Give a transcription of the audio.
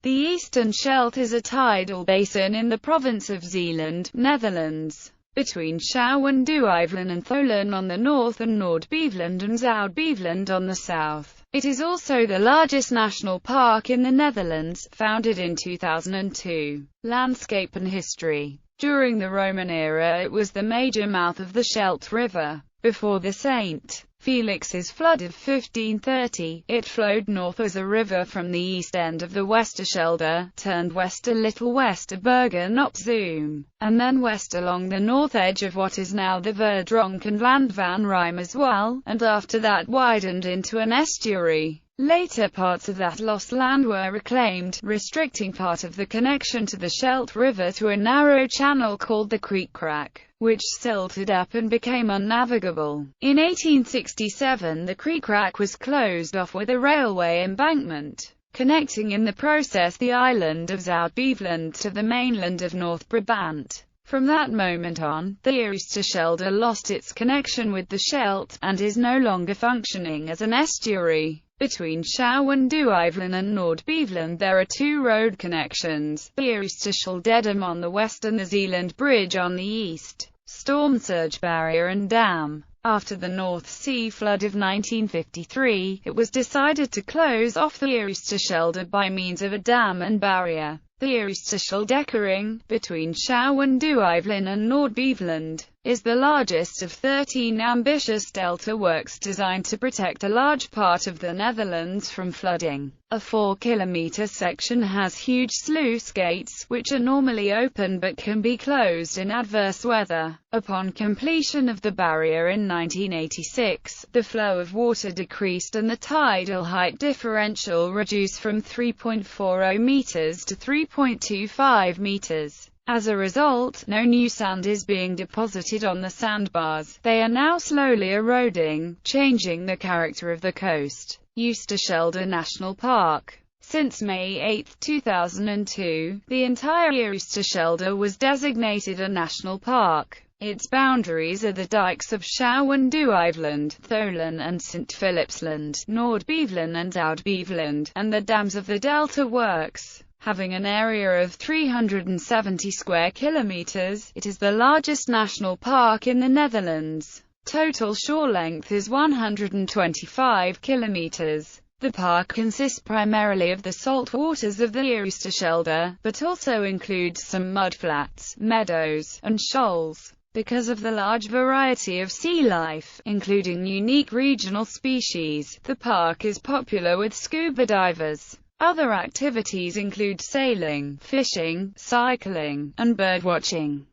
The Eastern Scheldt is a tidal basin in the province of Zeeland, Netherlands, between Schouwen-Duiveland and Tholen on the north and Noord-Beveland and Zuid-Beveland on the south. It is also the largest national park in the Netherlands, founded in 2002. Landscape and history. During the Roman era it was the major mouth of the Scheldt River. Before the St. Felix's flood of 1530, it flowed north as a river from the east end of the Westerschelde, turned west a little west of Bergen op Zoom, and then west along the north edge of what is now the Verdronken Land van Rijn as well, and after that widened into an estuary. Later parts of that lost land were reclaimed, restricting part of the connection to the Scheldt River to a narrow channel called the Kriekrak, which silted up and became unnavigable. In 1867 the Kriekrak was closed off with a railway embankment, connecting in the process the island of Zuid-Beveland to the mainland of North Brabant. From that moment on, the Oosterschelde lost its connection with the Scheldt, and is no longer functioning as an estuary. Between Schouwen-Duiveland and Noord-Beveland there are two road connections, the Oosterschelde on the west and the Zeeland Bridge on the east. Storm surge barrier and dam. After the North Sea flood of 1953, it was decided to close off the Oosterschelde by means of a dam and barrier. The Oosterscheldekering, between Schouwen-Duiveland and Noord-Beveland, is the largest of 13 ambitious delta works designed to protect a large part of the Netherlands from flooding. A 4-kilometer section has huge sluice gates, which are normally open but can be closed in adverse weather. Upon completion of the barrier in 1986, the flow of water decreased and the tidal height differential reduced from 3.40 meters to 3.25 meters. As a result, no new sand is being deposited on the sandbars. They are now slowly eroding, changing the character of the coast. Oosterschelde National Park. Since May 8, 2002, the entire Oosterschelde was designated a national park. Its boundaries are the dikes of Schouwen-Duiveland, Tholen and St. Philipsland, Noord-Beveland and Zuid-Beveland, and the dams of the Delta Works. Having an area of 370 square kilometers, it is the largest national park in the Netherlands. Total shore length is 125 kilometers. The park consists primarily of the salt waters of the Oosterschelde, but also includes some mudflats, meadows, and shoals. Because of the large variety of sea life, including unique regional species, the park is popular with scuba divers. Other activities include sailing, fishing, cycling, and birdwatching.